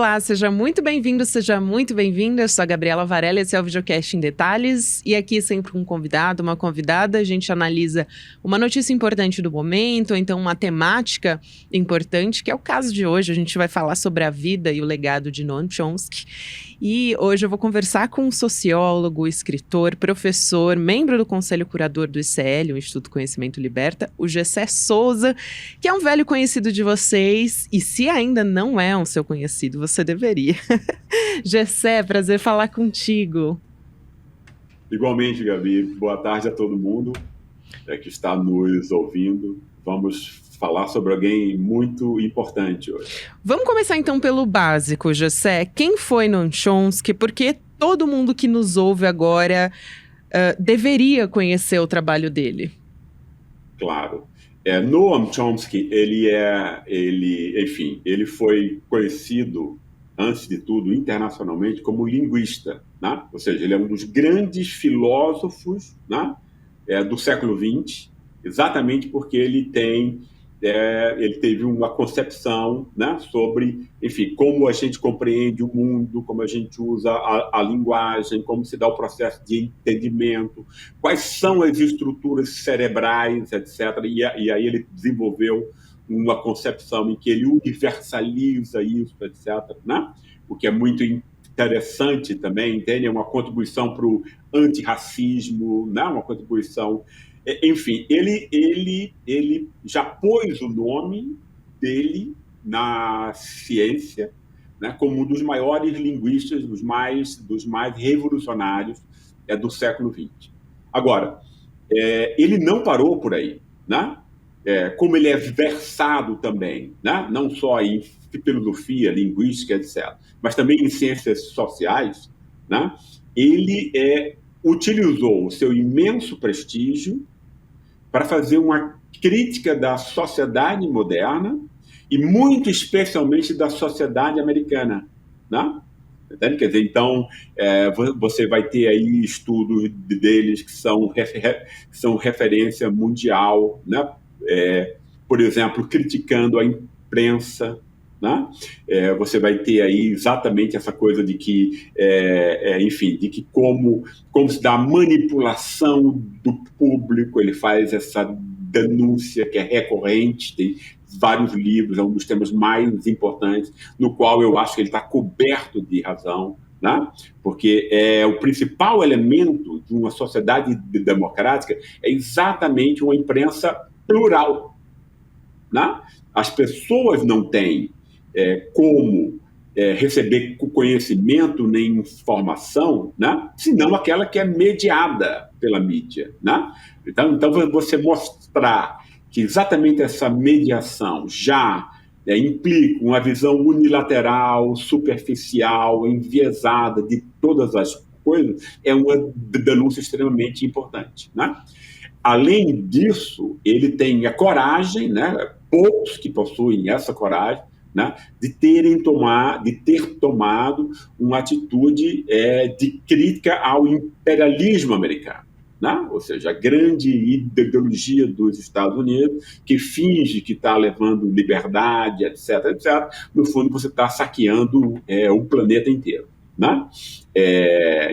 Olá, seja muito bem-vindo, seja muito bem-vinda. Eu sou a Gabriela Varela, esse é o Videocast em Detalhes. E aqui sempre um convidado, uma convidada. A gente analisa uma notícia importante do momento, ou então uma temática importante, que é o caso de hoje. A gente vai falar sobre a vida e o legado de Noam Chomsky. E hoje eu vou conversar com um sociólogo, escritor, professor, membro do Conselho Curador do ICL, o Instituto Conhecimento Liberta, o Gessé Souza, que é um velho conhecido de vocês. E se ainda não é um seu conhecido, você deveria. Gessé, prazer falar contigo. Igualmente, Gabi. Boa tarde a todo mundo que está nos ouvindo. Vamos falar sobre alguém muito importante hoje. Vamos começar então pelo básico, Gessé. Quem foi Noam Chomsky? Porque todo mundo que nos ouve agora deveria conhecer o trabalho dele. Claro. Noam Chomsky, ele foi conhecido, antes de tudo, internacionalmente como linguista, né? Ou seja, ele é um dos grandes filósofos, né, do século XX, exatamente porque ele teve uma concepção, né, sobre, enfim, como a gente compreende o mundo, como a gente usa a linguagem, como se dá o processo de entendimento, quais são as estruturas cerebrais, etc. E aí ele desenvolveu uma concepção em que ele universaliza isso, etc., né? O que é muito interessante também, entende? É uma contribuição para o antirracismo, né? Uma contribuição... Enfim, ele já pôs o nome dele na ciência, né, como um dos maiores linguistas, dos mais revolucionários do século XX. Agora, ele não parou por aí, né? Como ele é versado também, né? Não só em filosofia, linguística, etc., mas também em ciências sociais, né? Ele utilizou o seu imenso prestígio para fazer uma crítica da sociedade moderna e muito especialmente da sociedade americana, né? Quer dizer, então, você vai ter aí estudos deles que são referência mundial, né? Por exemplo, criticando a imprensa, né? Você vai ter aí exatamente essa coisa de que, enfim, de que como se dá a manipulação do público, ele faz essa denúncia que é recorrente, tem vários livros, é um dos temas mais importantes, no qual eu acho que ele está coberto de razão, né? Porque o principal elemento de uma sociedade democrática é exatamente uma imprensa plural, né? As pessoas não têm como receber conhecimento nem informação, né? Senão aquela que é mediada pela mídia, né? Então você mostrar que exatamente essa mediação já implica uma visão unilateral, superficial, enviesada de todas as coisas, é uma denúncia extremamente importante, né? Além disso, ele tem a coragem, né? Poucos que possuem essa coragem, né, de ter tomado uma atitude de crítica ao imperialismo americano, né? Ou seja, a grande ideologia dos Estados Unidos, que finge que está levando liberdade, etc., etc., no fundo você está saqueando o planeta inteiro, né?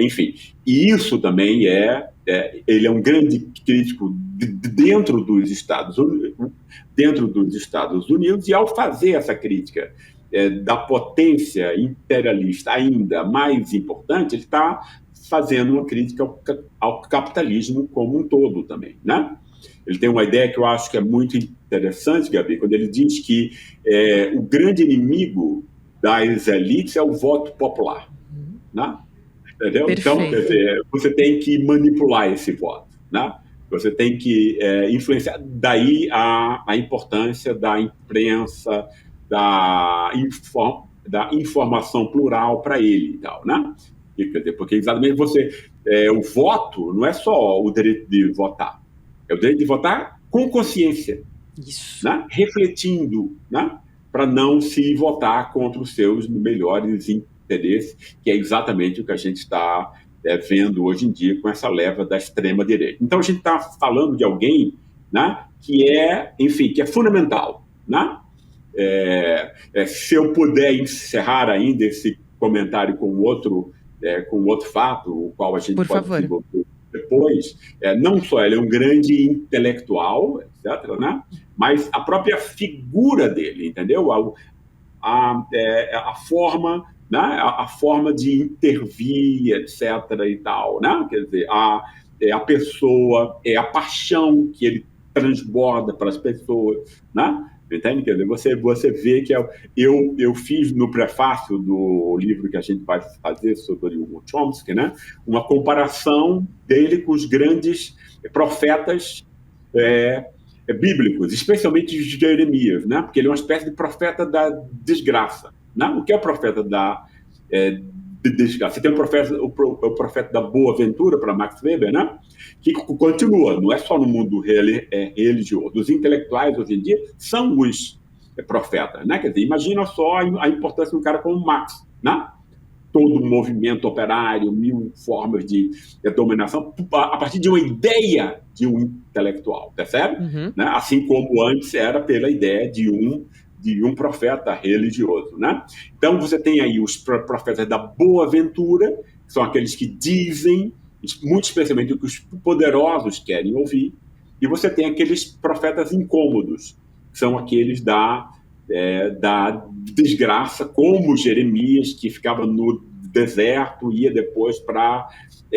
Enfim, e isso também ele é um grande crítico dentro dos Estados Unidos, e ao fazer essa crítica da potência imperialista ainda mais importante, ele está fazendo uma crítica ao capitalismo como um todo também, né? Ele tem uma ideia que eu acho que é muito interessante, Gabi, quando ele diz que o grande inimigo das elites é o voto popular, né? Entendeu? Perfeito. Então, quer dizer, você tem que manipular esse voto, né? Você tem que influenciar. Daí a importância da imprensa, da informação plural para ele e tal, né? Quer dizer, porque exatamente o voto não é só o direito de votar, é o direito de votar com consciência, Isso. né? Refletindo, né? Para não se votar contra os seus melhores interesses, que é exatamente o que a gente está vendo hoje em dia com essa leva da extrema-direita. Então, a gente está falando de alguém, né, que é fundamental, né? Se eu puder encerrar ainda esse comentário com outro fato, o qual a gente Por pode favor. desenvolver depois, não só ele é um grande intelectual, etc., né? Mas a própria figura dele, entendeu? A forma, né? A forma de intervir, etc. e tal, né? Quer dizer, a pessoa, a paixão que ele transborda para as pessoas, né? Entende? Quer dizer, você vê que eu fiz no prefácio do livro que a gente vai fazer sobre o Chomsky, né? Uma comparação dele com os grandes profetas bíblicos, especialmente Jeremias, né? Porque ele é uma espécie de profeta da desgraça. Né? O que é o profeta da desgraça? Você tem o profeta da boa-ventura, para Max Weber, né? Que continua, não é só no mundo religioso. Os intelectuais, hoje em dia, são os profetas. Né? Quer dizer, imagina só a importância de um cara como Marx, né? Todo um movimento operário, 1000 formas de dominação, a partir de uma ideia de um intelectual, percebe? Uhum. Né? Assim como antes era pela ideia de um profeta religioso. Né? Então você tem aí os profetas da boa-ventura, que são aqueles que dizem, muito especialmente o que os poderosos querem ouvir, e você tem aqueles profetas incômodos, que são aqueles da desgraça, como Jeremias, que ficava no deserto, ia depois para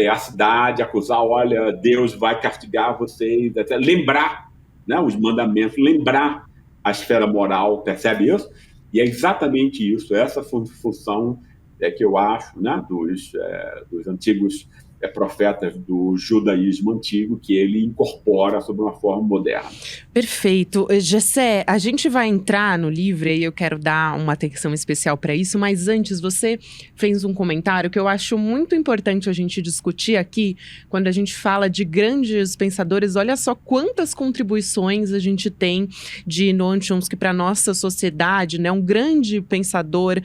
a cidade acusar, olha, Deus vai castigar vocês, etc. Lembrar, né, os mandamentos, lembrar a esfera moral, percebe isso? E é exatamente isso, essa função que eu acho, né, dos antigos profetas do judaísmo antigo, que ele incorpora sob uma forma moderna. Perfeito. Gessé, a gente vai entrar no livro e eu quero dar uma atenção especial para isso, mas antes você fez um comentário que eu acho muito importante a gente discutir aqui, quando a gente fala de grandes pensadores. Olha só quantas contribuições a gente tem de Noam Chomsky para a nossa sociedade, né? Um grande pensador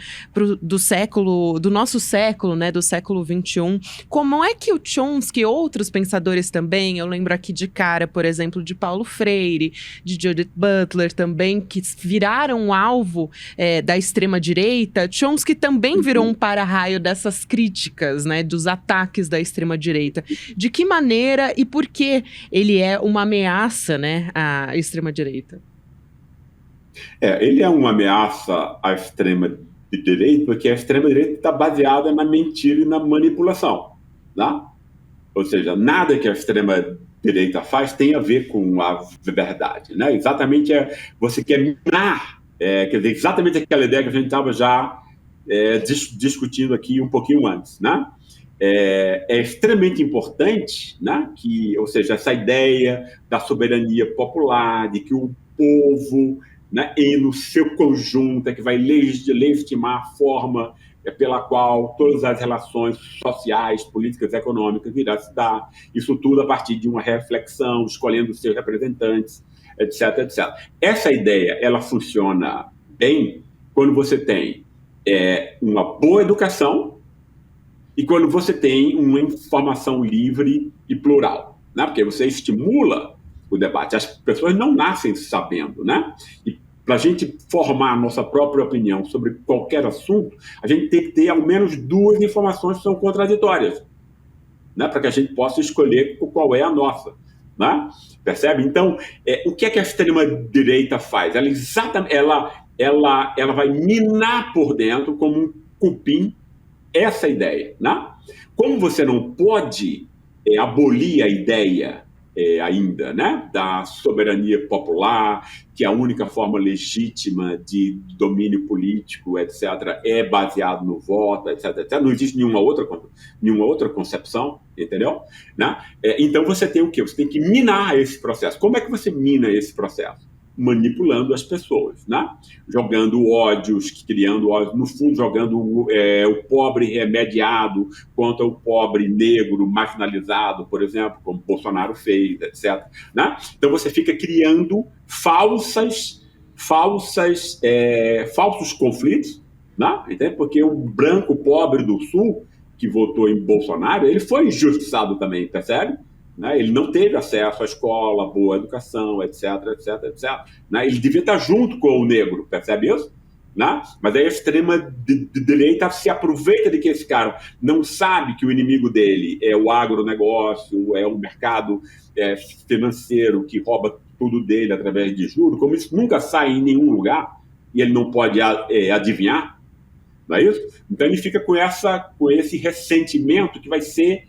do nosso século, né? Do século XXI. Como é que o Chomsky e outros pensadores também, eu lembro aqui de cara, por exemplo, de Paulo Freire, de Judith Butler também, que viraram alvo da extrema-direita. Chomsky também virou um para-raio dessas críticas, né, dos ataques da extrema-direita. De que maneira e por que ele é uma ameaça, né, à extrema-direita? Ele é uma ameaça à extrema-direita, porque a extrema-direita está baseada na mentira e na manipulação. Né? Ou seja, nada que a extrema-direita faz tem a ver com a verdade. Né? Exatamente, você quer minar, quer dizer, exatamente aquela ideia que a gente estava já discutindo aqui um pouquinho antes. Né? É extremamente importante, né? Ou seja, essa ideia da soberania popular, de que o povo, né, e no seu conjunto é que vai legitimar a forma pela qual todas as relações sociais, políticas, econômicas irão se dar. Isso tudo a partir de uma reflexão, escolhendo seus representantes, etc, etc. Essa ideia, ela funciona bem quando você tem uma boa educação e quando você tem uma informação livre e plural, né? Porque você estimula o debate. As pessoas não nascem sabendo, né? E para a gente formar a nossa própria opinião sobre qualquer assunto, a gente tem que ter ao menos 2 informações que são contraditórias, né? Para que a gente possa escolher qual é a nossa. Né? Percebe? Então, o que é que a extrema-direita faz? Ela vai minar por dentro, como um cupim, essa ideia. Né? Como você não pode abolir a ideia ainda, né, da soberania popular, que a única forma legítima de domínio político, etc., é baseado no voto, etc., etc. Não existe nenhuma outra concepção, entendeu? Né? Então você tem o quê? Você tem que minar esse processo. Como é que você mina esse processo? Manipulando as pessoas, né? Jogando ódios, criando ódios, no fundo jogando o pobre remediado contra o pobre negro marginalizado, por exemplo, como Bolsonaro fez, etc. Né? Então você fica criando falsos conflitos, né? Entende? Porque o branco pobre do Sul que votou em Bolsonaro, ele foi injustiçado também, percebe? né? Ele não teve acesso à escola, boa educação, etc, etc, etc. Né? Ele devia estar junto com o negro, percebe isso? Né? Mas aí a extrema-direita se aproveita de que esse cara não sabe que o inimigo dele é o agronegócio, é o mercado financeiro que rouba tudo dele através de juros, como isso nunca sai em nenhum lugar e ele não pode adivinhar, não é isso? Então ele fica com esse ressentimento que vai ser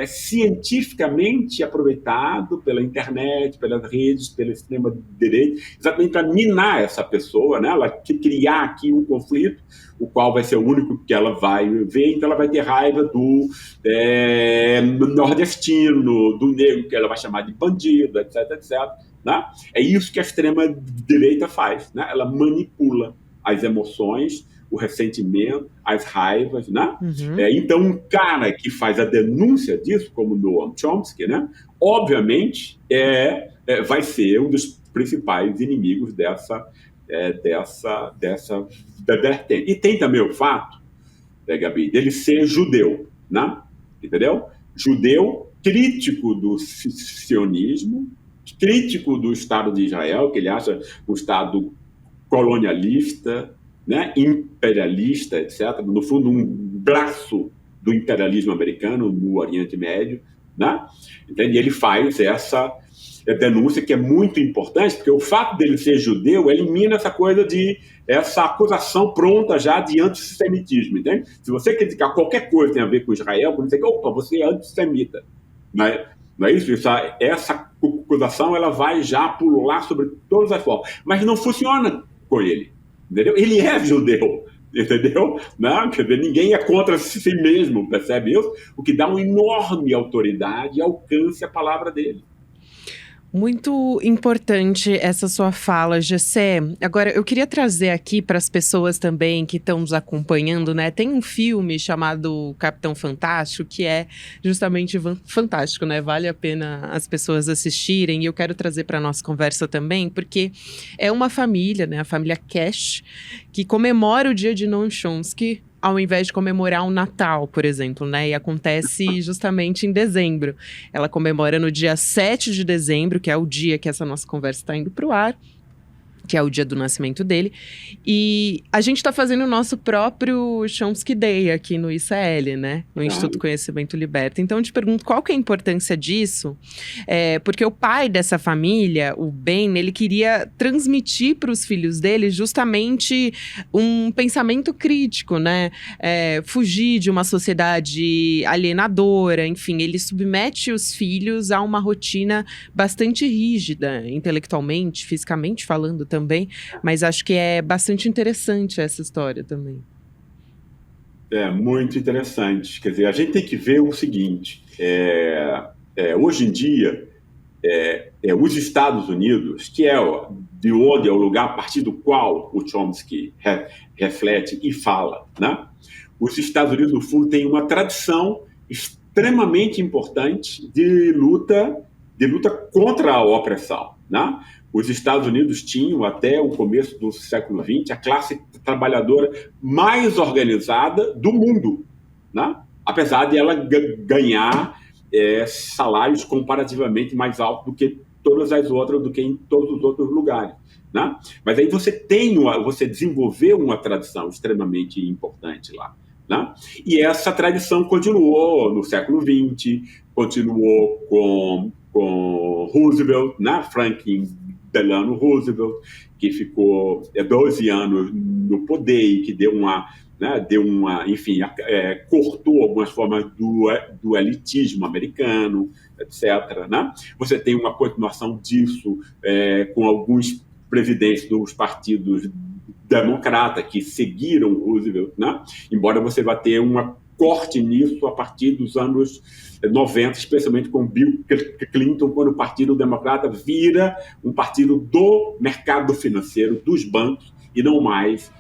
cientificamente aproveitado pela internet, pelas redes, pela extrema-direita, exatamente para minar essa pessoa, né? Ela criar aqui um conflito, o qual vai ser o único que ela vai ver, então ela vai ter raiva do nordestino, do negro, que ela vai chamar de bandido, etc, etc. Né? É isso que a extrema-direita faz, né? Ela manipula as emoções, o ressentimento, as raivas, né? Uhum. Então, um cara que faz a denúncia disso, como Noam Chomsky, né? Obviamente, vai ser um dos principais inimigos dessa vertente. E tem também o fato, Gabi, dele ser judeu, né? Entendeu? Judeu, crítico do sionismo, crítico do Estado de Israel, que ele acha um Estado colonialista, né, imperialista, etc. No fundo, um braço do imperialismo americano no Oriente Médio, né? E ele faz essa denúncia que é muito importante, porque o fato dele ser judeu elimina essa coisa essa acusação pronta já de antissemitismo, entende? Se você criticar qualquer coisa que tem a ver com Israel, você diz, opa, você é antissemita. Não é isso? Essa acusação ela vai já pulular sobre todas as formas. Mas não funciona com ele. Entendeu? Ele é judeu, entendeu? Não, quer dizer, ninguém é contra si mesmo, percebe isso? O que dá uma enorme autoridade e alcance à palavra dele. Muito importante essa sua fala, Gessé. Agora, eu queria trazer aqui para as pessoas também que estão nos acompanhando, né? Tem um filme chamado Capitão Fantástico, que é justamente fantástico, né? Vale a pena as pessoas assistirem. E eu quero trazer para a nossa conversa também, porque é uma família, né? A família Cash, que comemora o dia de Noam Chomsky, ao invés de comemorar o Natal, por exemplo, né? E acontece justamente em dezembro. Ela comemora no dia 7 de dezembro, que é o dia que essa nossa conversa está indo para o ar, que é o dia do nascimento dele. E a gente está fazendo o nosso próprio Chomsky Day aqui no ICL, né? No Instituto Conhecimento Liberta. Então, eu te pergunto, qual que é a importância disso? Porque o pai dessa família, o Ben, ele queria transmitir para os filhos dele justamente um pensamento crítico, né? Fugir de uma sociedade alienadora, enfim. Ele submete os filhos a uma rotina bastante rígida, intelectualmente, fisicamente falando também, mas acho que é bastante interessante essa história também. É muito interessante. Quer dizer, a gente tem que ver o seguinte, hoje em dia, os Estados Unidos, que é de onde é o lugar a partir do qual o Chomsky reflete e fala, né? Os Estados Unidos, no fundo, têm uma tradição extremamente importante de luta contra a opressão, né? Os Estados Unidos tinham, até o começo do século XX, a classe trabalhadora mais organizada do mundo, né? Apesar de ela ganhar salários comparativamente mais altos do que todas as outras, do que em todos os outros lugares, né? Mas aí você desenvolveu uma tradição extremamente importante lá, né? E essa tradição continuou no século XX, continuou com Roosevelt, né? Franklin Delano Roosevelt, que ficou 12 anos no poder e que enfim, cortou algumas formas do elitismo americano, etc. Né? Você tem uma continuação disso com alguns presidentes dos partidos democratas que seguiram Roosevelt, né? Embora você vá ter uma corte nisso a partir dos anos 90, especialmente com Bill Clinton, quando o Partido Democrata vira um partido do mercado financeiro, dos bancos, e não mais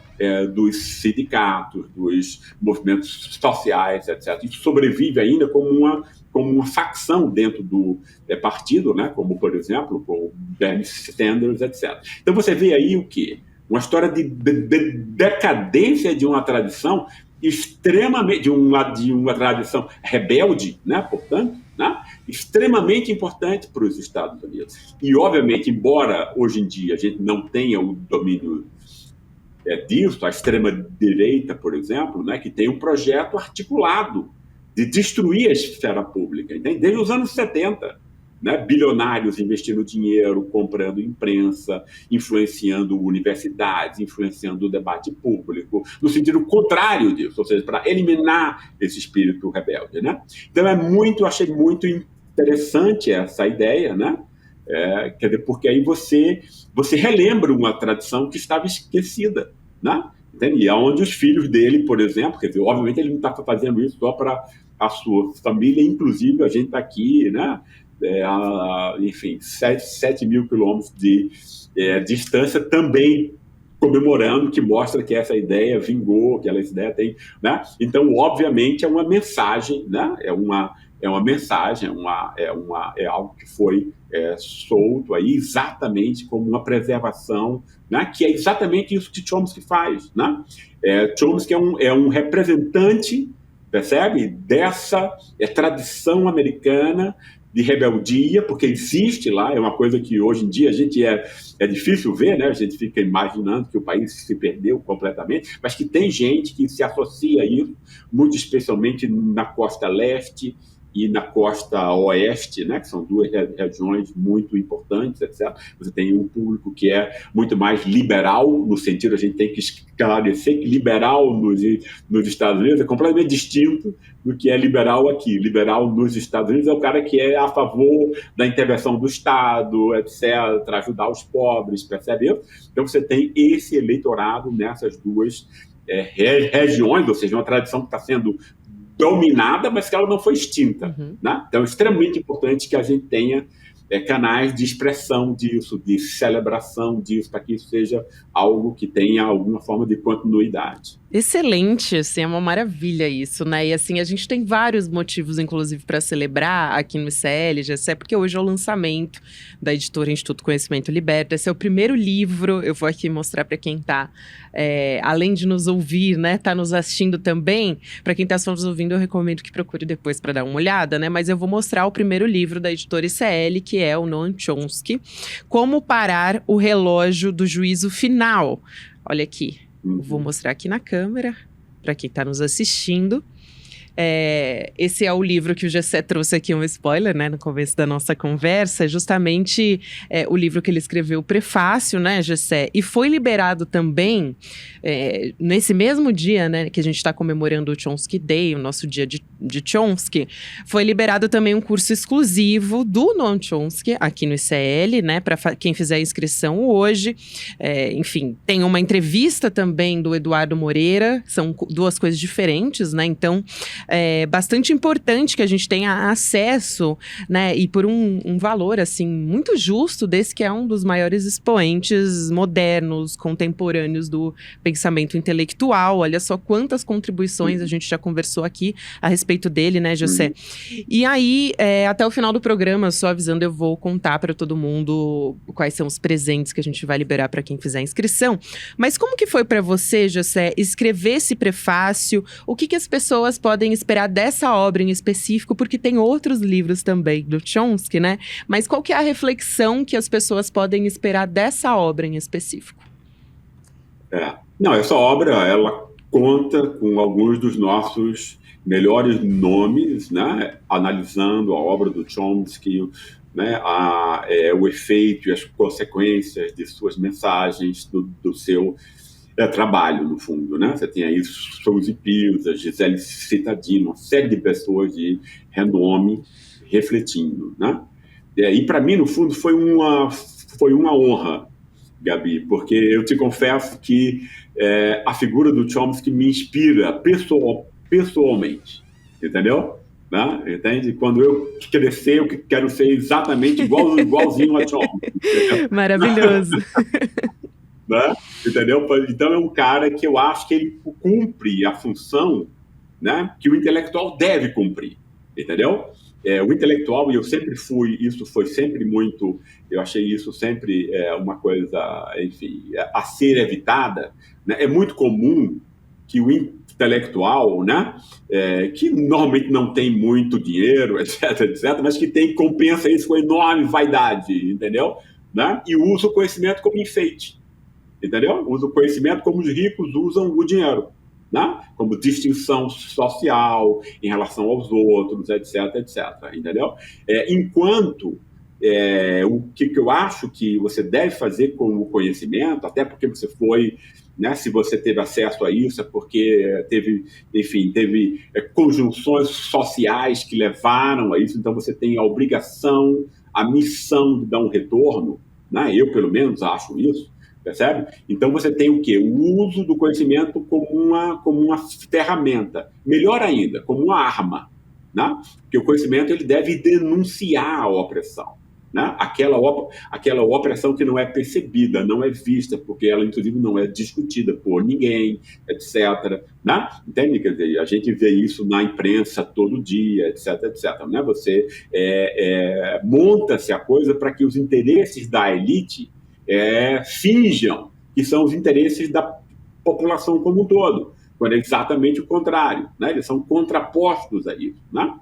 dos sindicatos, dos movimentos sociais, etc. Isso sobrevive ainda como uma facção dentro do partido, né? Como, por exemplo, com Bernie Sanders, etc. Então você vê aí o quê? Uma história de decadência de uma tradição extremamente, de uma tradição rebelde, né, portanto, né, extremamente importante para os Estados Unidos. E, obviamente, embora hoje em dia a gente não tenha o domínio disso, a extrema-direita, por exemplo, né, que tem um projeto articulado de destruir a esfera pública, entende? Desde os anos 70. Né, bilionários investindo dinheiro, comprando imprensa, influenciando universidades, influenciando o debate público, no sentido contrário disso, ou seja, para eliminar esse espírito rebelde. Né? Então, achei muito interessante essa ideia, né? Quer dizer, porque aí você relembra uma tradição que estava esquecida. Né? E é onde os filhos dele, por exemplo, quer dizer, obviamente ele não está fazendo isso só para a sua família, inclusive a gente está aqui, né? Enfim, 7 mil quilômetros de distância, também comemorando, que mostra que essa ideia vingou, que essa ideia tem, né? Então, obviamente, é uma mensagem, né? É uma mensagem, é algo que foi solto aí exatamente como uma preservação, né? Que é exatamente isso que Chomsky faz, né? Chomsky é um representante, percebe, dessa tradição americana de rebeldia, porque existe lá, é uma coisa que hoje em dia a gente é difícil ver, né? A gente fica imaginando que o país se perdeu completamente, mas que tem gente que se associa a isso, muito especialmente na costa leste e na costa oeste, né, que são duas regiões muito importantes, etc. Você tem um público que é muito mais liberal, no sentido, a gente tem que esclarecer que liberal nos Estados Unidos é completamente distinto do que é liberal aqui. Liberal nos Estados Unidos é o cara que é a favor da intervenção do Estado, etc., ajudar os pobres, percebe? Então você tem esse eleitorado nessas duas regiões, ou seja, uma tradição que está sendo dominada, mas que ela não foi extinta. Uhum. Né? Então, é extremamente importante que a gente tenha canais de expressão disso, de celebração disso, para que isso seja algo que tenha alguma forma de continuidade. Excelente, assim, é uma maravilha isso, né? E assim, a gente tem vários motivos, inclusive, para celebrar aqui no ICL, GC, porque hoje é o lançamento da editora Instituto Conhecimento Liberta. Esse é o primeiro livro, eu vou aqui mostrar para quem está, além de nos ouvir, né, tá nos assistindo também. Para quem está só nos ouvindo, eu recomendo que procure depois para dar uma olhada, né? Mas eu vou mostrar o primeiro livro da editora ICL, que é o Noam Chomsky, Como Parar o Relógio do Juízo Final. Olha aqui. Vou mostrar aqui na câmera, para quem está nos assistindo. Esse é o livro que o Gessé trouxe aqui, um spoiler, né, no começo da nossa conversa, justamente o livro que ele escreveu, o prefácio, né, Gessé, e foi liberado também, nesse mesmo dia, né, que a gente está comemorando o Chomsky Day, o nosso dia de Chomsky, foi liberado também um curso exclusivo do Noam Chomsky, aqui no ICL, né, para quem fizer a inscrição hoje. Enfim, tem uma entrevista também do Eduardo Moreira, são duas coisas diferentes, né, então é bastante importante que a gente tenha acesso, né, e por um valor, assim, muito justo desse que é um dos maiores expoentes modernos, contemporâneos do pensamento intelectual. Olha só quantas contribuições a gente já conversou aqui a respeito dele, né, José? E aí, até o final do programa, só avisando, eu vou contar para todo mundo quais são os presentes que a gente vai liberar para quem fizer a inscrição. Mas como que foi para você, José, escrever esse prefácio? O que as pessoas podem esperar dessa obra em específico, porque tem outros livros também do Chomsky, né? Mas qual que é a reflexão que as pessoas podem esperar dessa obra em específico? Não, essa obra, ela conta com alguns dos nossos melhores nomes, né? Analisando a obra do Chomsky, né? O efeito e as consequências de suas mensagens, do seu trabalho, no fundo, né? Você tem aí Suzy Pisa, Gisele Cittadino, uma série de pessoas de renome refletindo, né? E para mim, no fundo, foi uma honra, Gabi, porque eu te confesso que a figura do Chomsky me inspira pessoalmente, entendeu? Né? Entende? Quando eu crescer, eu quero ser exatamente igualzinho a Chomsky. Maravilhoso. Né? Entendeu? Então é um cara que eu acho que ele cumpre a função, né, que o intelectual deve cumprir, entendeu? O intelectual, e eu sempre fui, isso foi sempre muito, eu achei isso sempre uma coisa, enfim, a ser evitada, né? É muito comum que o intelectual, né, que normalmente não tem muito dinheiro, etc, mas que compensa isso com enorme vaidade, entendeu? Né? E usa o conhecimento como enfeite, entendeu? Usa o conhecimento como os ricos usam o dinheiro, né? Como distinção social em relação aos outros, etc, entendeu? Enquanto o que eu acho que você deve fazer com o conhecimento, até porque você foi, né, se você teve acesso a isso, é porque teve conjunções sociais que levaram a isso, então você tem a obrigação, a missão de dar um retorno, né? Eu, pelo menos, acho isso, percebe? Então você tem o quê? O uso do conhecimento como uma ferramenta, melhor ainda, como uma arma, né? Porque o conhecimento ele deve denunciar a opressão, né? Aquela opressão que não é percebida, não é vista, porque ela, inclusive, não é discutida por ninguém, etc. Né? Entende? Quer dizer, a gente vê isso na imprensa todo dia, etc. Né? Você monta-se a coisa para que os interesses da elite finjam que são os interesses da população como um todo, quando é exatamente o contrário, né? Eles são contrapostos a isso, né?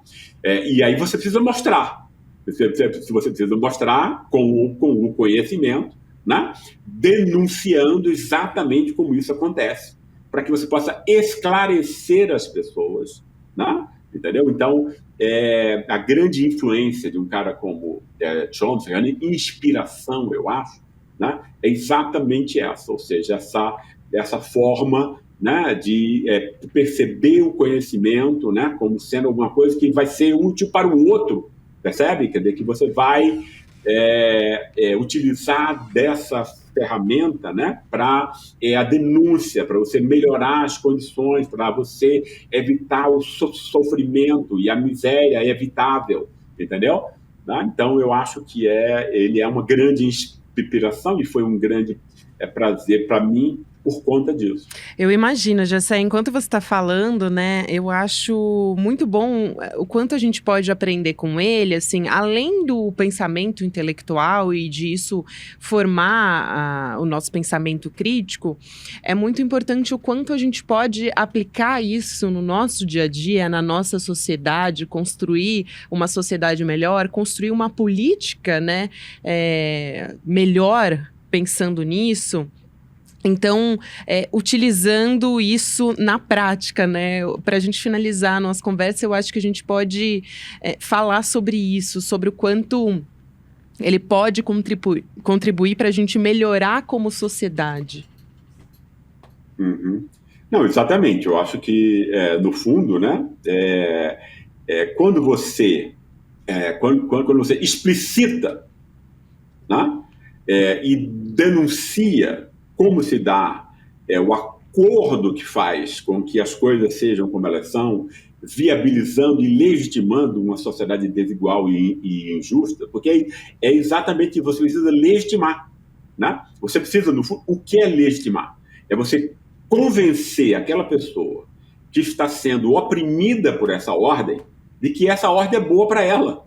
E aí você precisa mostrar. Você precisa mostrar com o conhecimento, né? Denunciando exatamente como isso acontece, para que você possa esclarecer as pessoas, né? Entendeu? Então, a grande influência de um cara como Chomsky, a inspiração, eu acho, né? É exatamente essa, ou seja, essa forma, né, de perceber o conhecimento, né, como sendo alguma coisa que vai ser útil para o outro, percebe? Quer dizer, que você vai utilizar dessa ferramenta, né, para a denúncia, para você melhorar as condições, para você evitar o sofrimento e a miséria é evitável, entendeu? Né? Então, eu acho que ele é uma grande inspiração e foi um grande prazer para mim por conta disso. Eu imagino, Gessé, enquanto você está falando, né, eu acho muito bom o quanto a gente pode aprender com ele, assim, além do pensamento intelectual e disso formar o nosso pensamento crítico, é muito importante o quanto a gente pode aplicar isso no nosso dia a dia, na nossa sociedade, construir uma sociedade melhor, construir uma política, né, melhor pensando nisso. Então, utilizando isso na prática, né? Para a gente finalizar a nossa conversa, eu acho que a gente pode falar sobre isso, sobre o quanto ele pode contribuir para a gente melhorar como sociedade. Uhum. Não, exatamente. Eu acho que, no fundo, né, quando você explicita, né, e denuncia como se dá o acordo que faz com que as coisas sejam como elas são, viabilizando e legitimando uma sociedade desigual e injusta, porque é exatamente isso, você precisa legitimar, né? Você precisa, no fundo, o que é legitimar? É você convencer aquela pessoa que está sendo oprimida por essa ordem de que essa ordem é boa para ela.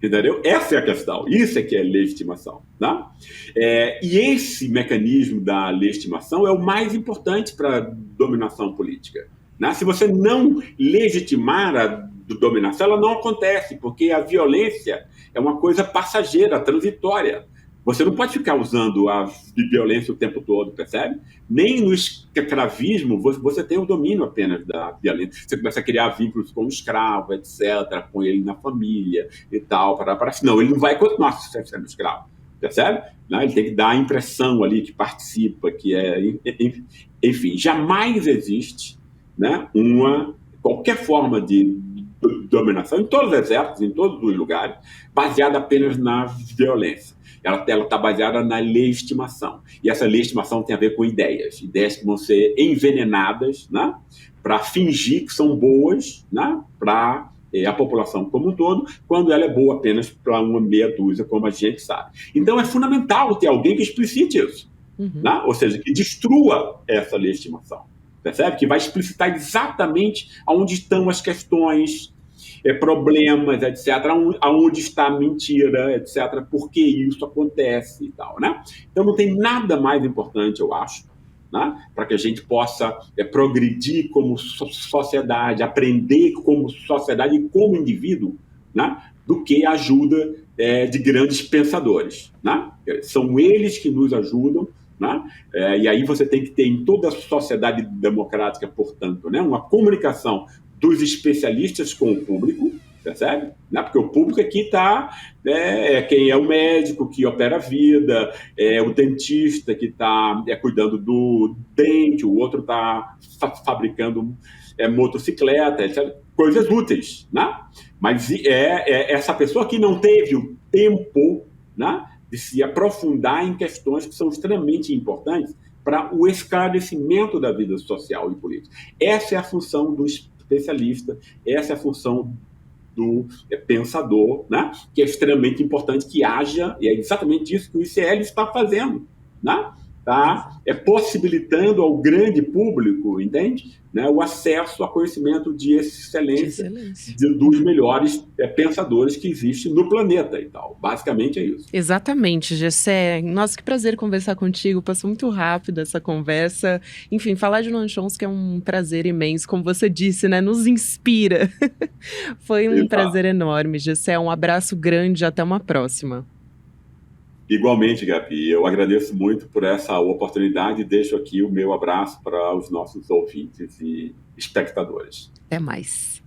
Entendeu? Essa é a questão, isso é que é legitimação, né? E esse mecanismo da legitimação é o mais importante para a dominação política, né? Se você não legitimar a dominação, ela não acontece, porque a violência é uma coisa passageira, transitória. Você não pode ficar usando a violência o tempo todo, percebe? Nem no escravismo você tem o domínio apenas da violência. Você começa a criar vínculos com o escravo, etc., com ele na família e tal. Não, ele não vai continuar sendo escravo, percebe? Ele tem que dar a impressão ali que participa, que enfim, jamais existe, né, qualquer forma de dominação, em todos os exércitos, em todos os lugares, baseada apenas na violência. Ela está baseada na legitimação. E essa legitimação tem a ver com ideias que vão ser envenenadas, né, para fingir que são boas, né, para a população como um todo, quando ela é boa apenas para uma meia dúzia, como a gente sabe. Então é fundamental ter alguém que explicite isso, né? Ou seja, que destrua essa legitimação. Percebe? Que vai explicitar exatamente onde estão as questões, problemas, etc., aonde está a mentira, etc., por que isso acontece e tal, né? Então não tem nada mais importante, eu acho, né? Para que a gente possa progredir como sociedade, aprender como sociedade e como indivíduo, né? Do que a ajuda de grandes pensadores, né? São eles que nos ajudam, né? E aí você tem que ter em toda a sociedade democrática, portanto, né? Uma comunicação dos especialistas com o público, percebe? Né? Porque o público aqui está, quem é o médico que opera a vida, o dentista que está cuidando do dente, o outro está fabricando motocicleta, etc. Coisas úteis, né? Mas essa pessoa que não teve o tempo, né, de se aprofundar em questões que são extremamente importantes para o esclarecimento da vida social e política. Essa é a função do especialista, essa é a função do pensador, né? Que é extremamente importante que haja, e é exatamente isso que o ICL está fazendo, né? Tá? Possibilitando ao grande público, entende? Né? O acesso a conhecimento de excelência. Dos melhores pensadores que existem no planeta e tal. Basicamente é isso. Exatamente, Gessé. Nossa, que prazer conversar contigo. Passou muito rápido essa conversa. Enfim, falar de Noam Chomsky é um prazer imenso. Como você disse, né? Nos inspira. Foi um prazer enorme, Gessé. Um abraço grande. Até uma próxima. Igualmente, Gabi, eu agradeço muito por essa oportunidade e deixo aqui o meu abraço para os nossos ouvintes e espectadores. Até mais.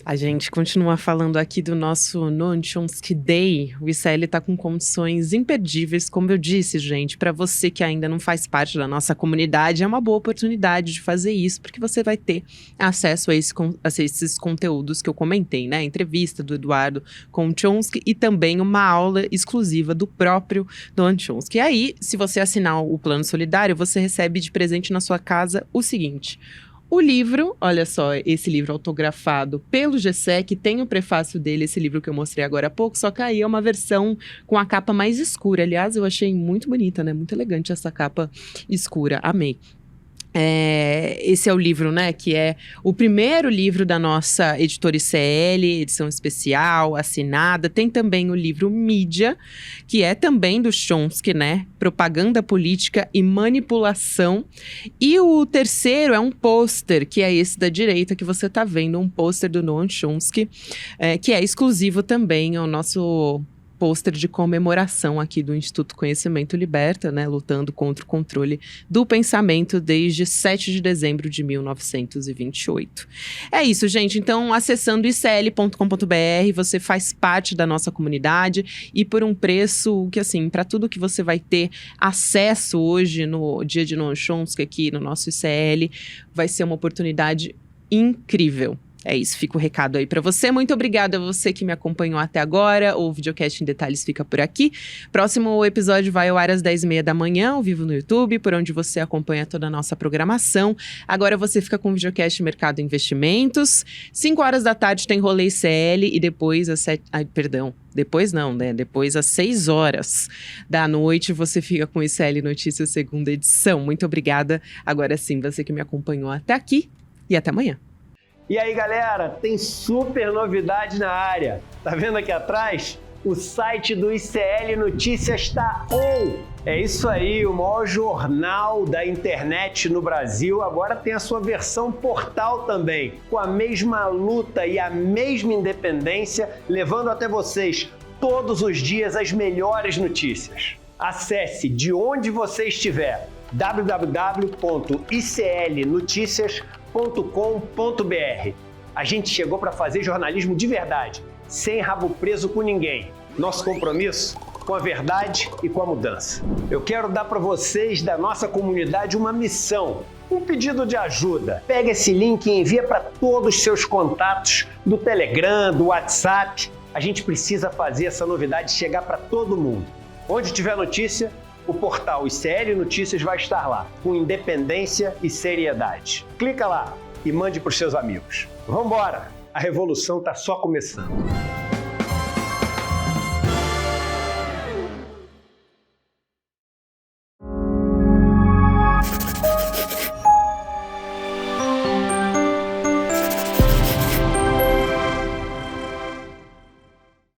A gente continua falando aqui do nosso Noam Chomsky Day. O ICL está com condições imperdíveis, como eu disse, gente. Para você que ainda não faz parte da nossa comunidade, é uma boa oportunidade de fazer isso, porque você vai ter acesso a esses conteúdos que eu comentei, né? A entrevista do Eduardo com o Chomsky e também uma aula exclusiva do próprio Noam Chomsky. E aí, se você assinar o Plano Solidário, você recebe de presente na sua casa o seguinte: o livro, olha só, esse livro autografado pelo Gessé, que tem o prefácio dele, esse livro que eu mostrei agora há pouco, só que aí é uma versão com a capa mais escura. Aliás, eu achei muito bonita, né? Muito elegante essa capa escura, amei. Esse é o livro, né, que é o primeiro livro da nossa editora ICL, edição especial, assinada. Tem também o livro Mídia, que é também do Chomsky, né, Propaganda Política e Manipulação. E o terceiro é um pôster, que é esse da direita que você tá vendo, um pôster do Noam Chomsky, que é exclusivo também ao nosso pôster de comemoração aqui do Instituto Conhecimento Liberta, né, lutando contra o controle do pensamento desde 7 de dezembro de 1928. É isso, gente. Então, acessando icl.com.br, você faz parte da nossa comunidade e por um preço que, assim, para tudo que você vai ter acesso hoje no dia de Noam Chomsky aqui no nosso ICL, vai ser uma oportunidade incrível. É isso, fica o recado aí pra você. Muito obrigada a você que me acompanhou até agora. O Videocast em Detalhes fica por aqui. Próximo episódio vai ao ar às 10h30 da manhã, ao vivo no YouTube, por onde você acompanha toda a nossa programação. Agora você fica com o Videocast Mercado e Investimentos. 5 horas da tarde tem Rolê ICL e depois às 7... Ai, perdão. Depois não, né? Depois às 6 horas da noite você fica com o ICL Notícias segunda edição. Muito obrigada. Agora sim, você que me acompanhou até aqui e até amanhã. E aí, galera, tem super novidade na área. Tá vendo aqui atrás? O site do ICL Notícias está on! É isso aí, o maior jornal da internet no Brasil agora tem a sua versão portal também, com a mesma luta e a mesma independência, levando até vocês todos os dias as melhores notícias. Acesse de onde você estiver, www.iclnoticias.com.br. A gente chegou para fazer jornalismo de verdade, sem rabo preso com ninguém. Nosso compromisso com a verdade e com a mudança. Eu quero dar para vocês da nossa comunidade uma missão, um pedido de ajuda. Pega esse link e envia para todos os seus contatos do Telegram, do WhatsApp. A gente precisa fazer essa novidade chegar para todo mundo. Onde tiver notícia, o portal ICL Notícias vai estar lá, com independência e seriedade. Clica lá e mande para os seus amigos. Vambora! A revolução está só começando.